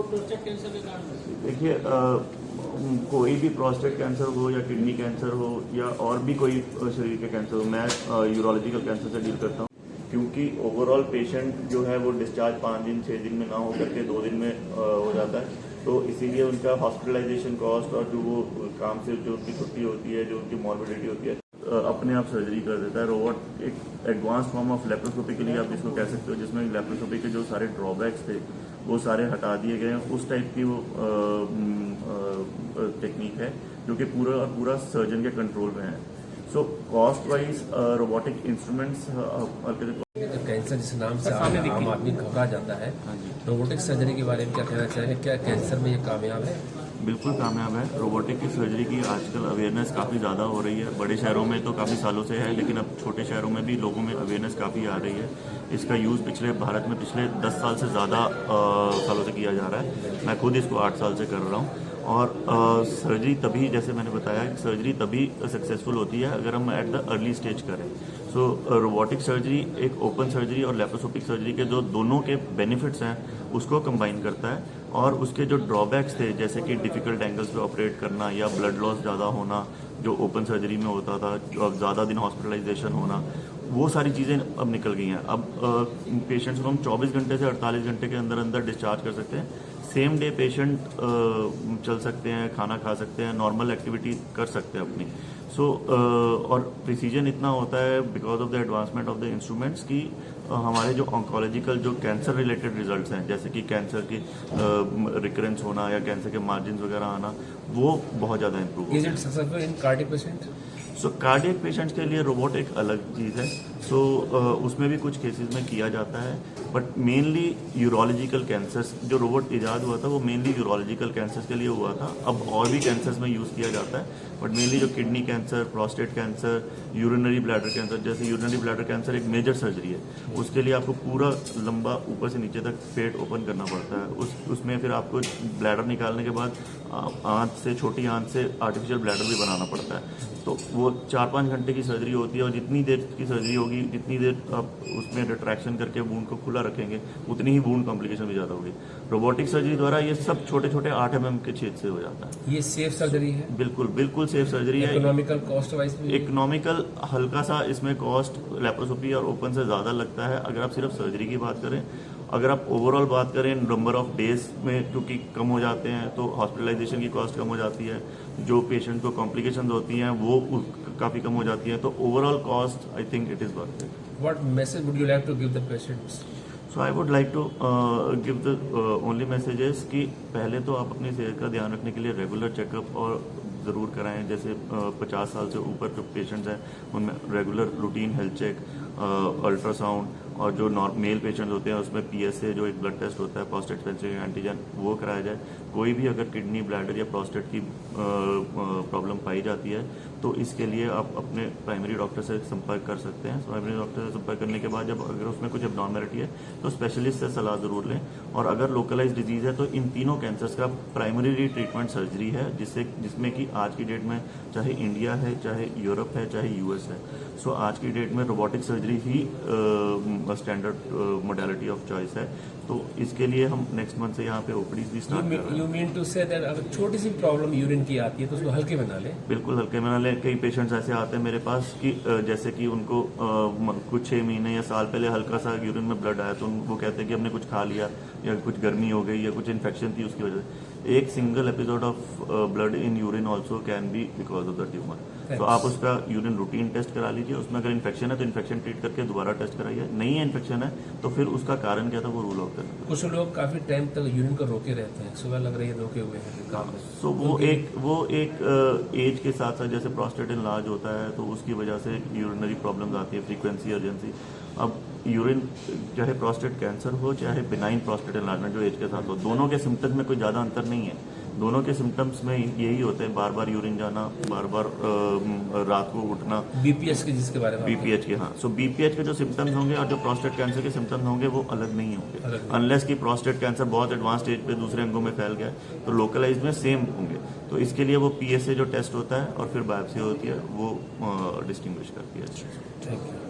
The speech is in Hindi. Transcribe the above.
प्रोस्टेट कैंसर के कारण? देखिए, कोई भी प्रोस्टेट कैंसर हो या किडनी कैंसर हो या और भी कोई शरीर के कैंसर हो, मैं यूरोलॉजिकल कैंसर से डील करता हूँ। क्योंकि ओवरऑल पेशेंट जो है वो डिस्चार्ज 5 दिन 6 दिन में ना हो करके 2 दिन में हो जाता है, तो इसीलिए उनका हॉस्पिटलाइजेशन कॉस्ट और जो वो काम से जो उनकी छुट्टी होती है, जो उनकी मॉर्बिडिटी होती है, अपने आप सर्जरी कर देता है। रोबोट एक एडवांस फॉर्म ऑफ लेप्रोस्कोपी के लिए आप इसको कह सकते हो, जिसमें लेप्रोस्कोपी के जो सारे ड्रॉबैक्स थे वो सारे हटा दिए गए हैं। उस टाइप की वो टेक्निक है जो कि पूरा सर्जन के कंट्रोल में है। So cost wise robotic instruments cancer जिस नाम से आम आदमी घबरा जाता है, रोबोटिक सर्जरी के बारे में क्या कहना चाहेंगे? क्या कैंसर में ये कामयाब है? बिल्कुल कामयाब है। रोबोटिक की सर्जरी की आजकल अवेयरनेस काफ़ी ज़्यादा हो रही है। बड़े शहरों में तो काफ़ी सालों से है, लेकिन अब छोटे शहरों में भी लोगों में अवेयरनेस काफ़ी आ रही है। इसका यूज़ भारत में पिछले 10 साल से ज़्यादा सालों से किया जा रहा है। मैं खुद इसको 8 साल से कर रहा हूँ। और सर्जरी तभी, जैसे मैंने बताया, सर्जरी तभी सक्सेसफुल होती है अगर हम एट द अर्ली स्टेज करें। सो रोबोटिक सर्जरी एक ओपन सर्जरी और लेप्रोस्कोपिक सर्जरी के जो दोनों के बेनिफिट्स हैं उसको कंबाइन करता है, और उसके जो ड्रॉबैक्स थे, जैसे कि डिफ़िकल्ट एंगल्स पे ऑपरेट करना या ब्लड लॉस ज़्यादा होना जो ओपन सर्जरी में होता था, जो ज़्यादा दिन हॉस्पिटलाइजेशन होना, वो सारी चीज़ें अब निकल गई हैं। अब पेशेंट्स को हम 24 घंटे से 48 घंटे के अंदर अंदर डिस्चार्ज कर सकते हैं। सेम डे पेशेंट चल सकते हैं, खाना खा सकते हैं, नॉर्मल एक्टिविटी कर सकते हैं अपनी। और प्रिसीजन इतना होता है because of the advancement of the instruments कि हमारे जो ऑन्कोलॉजिकल जो कैंसर रिलेटेड रिजल्ट्स हैं, जैसे कि कैंसर की रिकरेंस होना या कैंसर के मार्जिन वगैरह आना, वो बहुत ज़्यादा improve is it successful in cardiac patient? So cardiac patients के लिए रोबोट एक अलग चीज़ है। सो उसमें भी कुछ केसेस में किया जाता है, बट मेनली यूरोलॉजिकल कैंसर्स जो रोबोट इजाद हुआ था वो मेनली यूरोलॉजिकल कैंसर्स के लिए हुआ था। अब और भी कैंसर्स में यूज़ किया जाता है, बट मेनली जो kidney cancer, prostate cancer, urinary bladder cancer, जैसे यूरिनरी ब्लैडर कैंसर एक मेजर सर्जरी है, उसके लिए आपको पूरा लंबा ऊपर से नीचे तक पेट ओपन करना पड़ता है। उसमें फिर आपको ब्लैडर निकालने के बाद छोटी आंत से आर्टिफिशियल ब्लैडर भी बनाना पड़ता है। तो वो 4-5 घंटे की सर्जरी होती है, और जितनी देर की सर्जरी होगी, जितनी देर आप उसमें रिट्रैक्शन करके वूंड को खुला रखेंगे, उतनी ही वूंड कॉम्प्लिकेशन भी ज़्यादा होगी। रोबोटिक सर्जरी द्वारा ये सब छोटे छोटे 8 mm के छेद से हो जाता है। ये सेफ सर्जरी है? बिल्कुल सेफ सर्जरी है। इकोनॉमिकल कॉस्ट वाइज भी? इकोनॉमिकल हल्का सा इसमें कॉस्ट लेप्रोस्कोपी और ओपन से ज़्यादा लगता है अगर आप सिर्फ सर्जरी की बात करें। अगर आप ओवरऑल बात करें, नंबर ऑफ डेज में क्योंकि कम हो जाते हैं तो हॉस्पिटलाइजेशन की कॉस्ट कम हो जाती है, जो पेशेंट को कॉम्प्लिकेशंस होती हैं वो काफ़ी कम हो जाती है, तो overall cost I think it is worth it. What message would you like to give the patients? So I would like to give the only messages कि पहले तो आप अपनी सेहत का ध्यान रखने के लिए रेगुलर चेकअप और ज़रूर कराएं। जैसे 50 साल से ऊपर जो पेशेंट्स हैं उनमें regular routine health check, ultrasound, और जो मेल पेशेंट्स होते हैं उसमें PSA जो एक ब्लड टेस्ट होता है, प्रोस्टेट स्पेसिफिक एंटीजन, वो कराया जाए। कोई भी अगर किडनी, ब्लैडर या प्रोस्टेट की प्रॉब्लम पाई जाती है तो इसके लिए आप अपने प्राइमरी डॉक्टर से संपर्क कर सकते हैं। प्राइमरी डॉक्टर से संपर्क करने के बाद जब अगर उसमें कुछ एबनॉर्मलिटी है तो स्पेशलिस्ट से सलाह ज़रूर लें। और अगर लोकलाइज डिजीज़ है तो इन तीनों कैंसर्स का प्राइमरी ट्रीटमेंट सर्जरी है, जिसमें कि आज की डेट में चाहे इंडिया है, चाहे यूरोप है, चाहे US है, सो आज की डेट में robotic surgery he standard modality of choice है। तो इसके लिए हम नेक्स्ट मंथ से यहाँ पे ओपीडीज भी स्टार्ट कर रहे हैं। You mean to say that अगर छोटी सी प्रॉब्लम यूरिन की आती है तो उसको हल्के बना ले? बिल्कुल हल्के बना ले। कई पेशेंट्स ऐसे आते हैं मेरे पास कि जैसे कि उनको कुछ 6 महीने या साल पहले हल्का सा यूरिन में ब्लड आया, तो वो कहते हैं कि हमने कुछ खा लिया या कुछ गर्मी हो गई या कुछ इन्फेक्शन थी उसकी वजह से। एक single episode of blood in urine also can be because of the tumour. तो आप उसका यूरिन रूटीन टेस्ट करा लीजिए, उसमें अगर इन्फेक्शन है तो इन्फेक्शन ट्रीट करके दोबारा टेस्ट कराइए। नहीं है इन्फेक्शन है तो फिर उसका कारण क्या था वो रूल आउट करना। कुछ लोग काफी टाइम तक यूरिन को रोके रहते हैं, सुबह लग रही है रोके हुए हैं काम में। सो वो एक एज के साथ साथ, जैसे प्रोस्टेट इनलार्ज होता है तो उसकी वजह से यूरिनरी प्रॉब्लम्स आती है, फ्रीक्वेंसी, अर्जेंसी। अब यूरिन चाहे प्रोस्टेट कैंसर हो चाहे बिनाइन प्रोस्टेट इनलार्जमेंट जो एज के साथ हो, दोनों के सिम्टम्स में कोई ज़्यादा अंतर नहीं है। दोनों के सिम्टम्स में यही होते हैं, बार बार यूरिन जाना, बार बार रात को उठना। BPH के जिसके बारे में BPH के, हाँ। सो BPH के जो सिम्टम्स होंगे और जो प्रोस्टेट कैंसर के सिम्टम्स होंगे वो अलग नहीं होंगे, अनलेस कि प्रोस्टेट कैंसर बहुत एडवांस स्टेज पे दूसरे अंगों में फैल गया तो लोकलाइज में सेम होंगे। तो इसके लिए वो PSA जो टेस्ट होता है और फिर बायोप्सी होती है वो डिस्टिंग्विश करती है। Thank you.